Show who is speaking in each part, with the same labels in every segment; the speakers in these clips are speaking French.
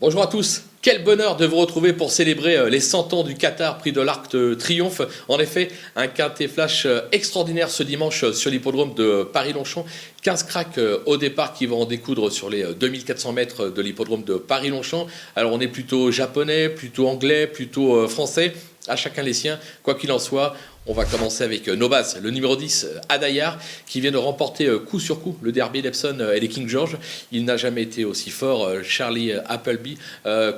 Speaker 1: Bonjour à tous, quel bonheur de vous retrouver pour célébrer les 100 ans du Qatar Prix de l'Arc de Triomphe. En effet, un quintet flash extraordinaire ce dimanche sur l'hippodrome de Paris-Longchamp. 15 cracks au départ qui vont en découdre sur les 2400 mètres de l'hippodrome de Paris-Longchamp. Alors on est plutôt japonais, plutôt anglais, plutôt français, à chacun les siens. Quoi qu'il en soit, on va commencer avec Nobas, le numéro 10, Adayar, qui vient de remporter coup sur coup le derby d'Epsom et les King George. Il n'a jamais été aussi fort. Charlie Appleby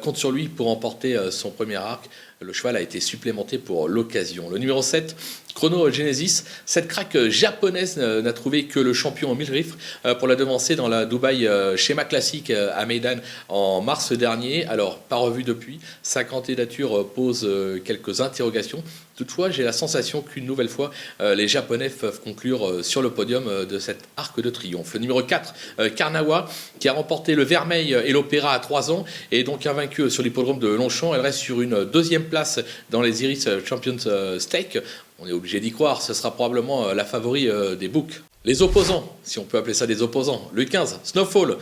Speaker 1: compte sur lui pour remporter son premier arc. Le cheval a été supplémenté pour l'occasion. Le numéro 7, Chrono Genesis, cette craque japonaise n'a trouvé que le champion Milrif pour la devancer dans la Dubaï schéma classique à Meydan en mars dernier. Alors, pas revu depuis, sa candidature pose quelques interrogations. Toutefois, j'ai la sensation qu'une nouvelle fois, les Japonais peuvent conclure sur le podium de cet arc de triomphe. Le numéro 4, Karnawa, qui a remporté le Vermeil et l'Opéra à 3 ans et donc invaincu sur l'hippodrome de Longchamp. Elle reste sur une deuxième place dans les Iris Champions Stake. On est obligé d'y croire, ce sera probablement la favori des books. Les opposants, si on peut appeler ça des opposants. Le 15, Snowfall,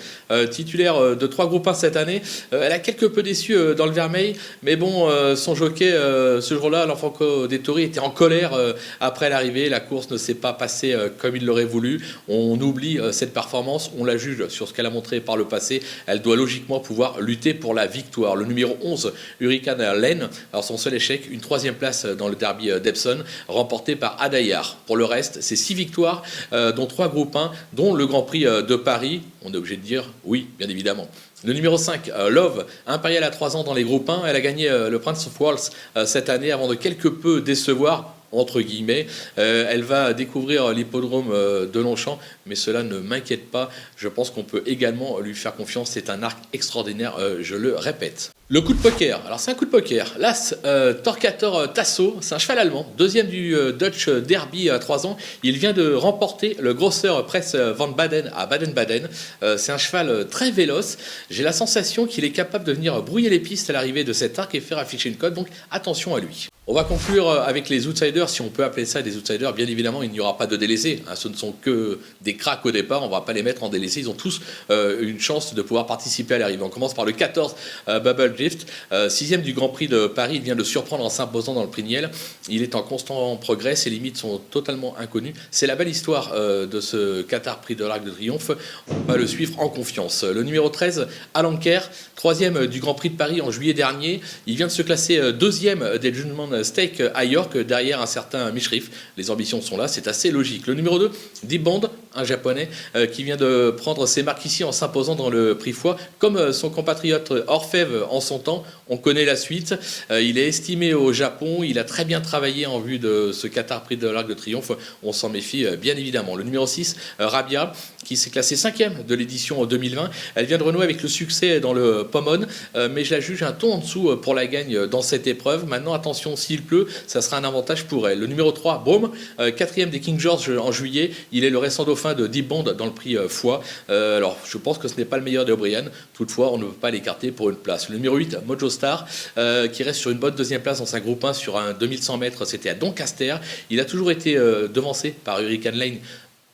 Speaker 1: titulaire de 3 groupes 1 cette année. Elle a quelque peu déçu dans le Vermeil, mais bon, son jockey, ce jour-là, l'enfant Dettori, était en colère après l'arrivée. La course ne s'est pas passée comme il l'aurait voulu. On oublie cette performance, on la juge sur ce qu'elle a montré par le passé. Elle doit logiquement pouvoir lutter pour la victoire. Le numéro 11, Hurricane Lane, alors son seul échec, une 3e place dans le derby d'Epsom, remporté par Adayar. Pour le reste, c'est 6 victoires, dont 3 groupes 1, dont le Grand Prix de Paris. On est obligé de dire oui, bien évidemment. Le numéro 5, Love, impériale à 3 ans dans les groupes 1. Elle a gagné le Prince of Wales cette année avant de quelque peu décevoir, entre guillemets. Elle va découvrir l'hippodrome de Longchamp, mais cela ne m'inquiète pas. Je pense qu'on peut également lui faire confiance. C'est un arc extraordinaire, je le répète. Le coup de poker, alors c'est un coup de poker. L'As Torquator Tasso, c'est un cheval allemand, 2e du Dutch Derby à 3 ans. Il vient de remporter le Grosser Press Van Baden à Baden-Baden. C'est un cheval très véloce. J'ai la sensation qu'il est capable de venir brouiller les pistes à l'arrivée de cet arc et faire afficher une cote, donc attention à lui. On va conclure avec les outsiders, si on peut appeler ça des outsiders. Bien évidemment, il n'y aura pas de délaissés. Ce ne sont que des cracks au départ, on ne va pas les mettre en délaissés. Ils ont tous une chance de pouvoir participer à l'arrivée. On commence par le 14, Bubble Drift, 6e du Grand Prix de Paris. Il vient de surprendre en s'imposant dans le prix Niel. Il est en constant progrès, ses limites sont totalement inconnues. C'est la belle histoire de ce Qatar Prix de l'Arc de Triomphe. On va le suivre en confiance. Le numéro 13, Alanker, 3e du Grand Prix de Paris en juillet dernier. Il vient de se classer 2e des Judgment Stake à York, derrière un certain Mishrif. Les ambitions sont là, c'est assez logique. Le numéro 2, Deep Bond, un japonais qui vient de prendre ses marques ici en s'imposant dans le prix Foix, comme son compatriote Orfèvre en son temps. On connaît la suite. Il est estimé au Japon, il a très bien travaillé en vue de ce Qatar Prix de l'Arc de Triomphe. On s'en méfie bien évidemment. Le numéro 6, Rabia, qui s'est classé 5e de l'édition 2020. Elle vient de renouer avec le succès dans le Pomone, mais je la juge un ton en dessous pour la gagne dans cette épreuve. Maintenant, attention, s'il pleut, ça sera un avantage pour elle. Le numéro 3, Baume, 4e des King George en juillet. Il est le récent dauphin de Deep Bond dans le prix Foix. Alors, je pense que ce n'est pas le meilleur des O'Brien. Toutefois, on ne peut pas l'écarter pour une place. Le numéro 8, Mojo Star, qui reste sur une bonne 2e place dans sa groupe 1 sur un 2100 mètres. C'était à Doncaster. Il a toujours été devancé par Hurricane Lane.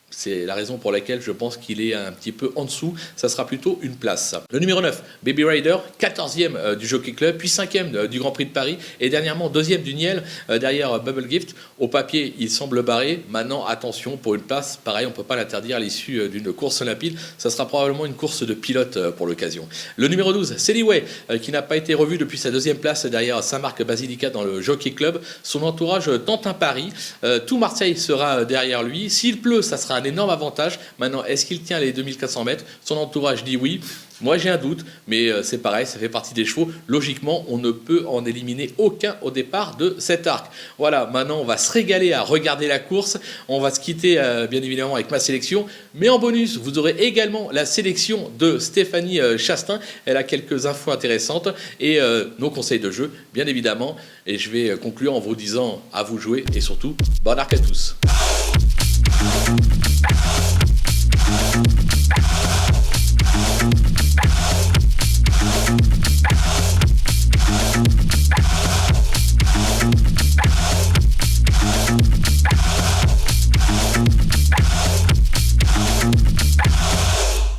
Speaker 1: C'est la raison pour laquelle je pense qu'il est un petit peu en dessous. Ça sera plutôt une place. Le numéro 9, Baby Rider, 14e du Jockey Club, puis 5e du Grand Prix de Paris, et dernièrement 2e du Niel, derrière Bubble Gift. Au papier, il semble barré. Maintenant, attention, pour une place, pareil, on ne peut pas l'interdire à l'issue d'une course limpide. Ça sera probablement une course de pilote pour l'occasion. Le numéro 12, Celiway, qui n'a pas été revu depuis sa 2e place derrière Saint-Marc Basilica dans le Jockey Club. Son entourage tente un pari. Tout Marseille sera derrière lui. S'il pleut, ça sera un énorme avantage. Maintenant, est-ce qu'il tient les 2400 mètres? Son entourage dit oui. Moi, j'ai un doute, mais c'est pareil, ça fait partie des chevaux. Logiquement, on ne peut en éliminer aucun au départ de cet arc. Voilà, maintenant, on va se régaler à regarder la course. On va se quitter, bien évidemment, avec ma sélection. Mais en bonus, vous aurez également la sélection de Stéphanie Chastain. Elle a quelques infos intéressantes et nos conseils de jeu, bien évidemment. Et je vais conclure en vous disant à vous jouer et surtout, bon arc à tous.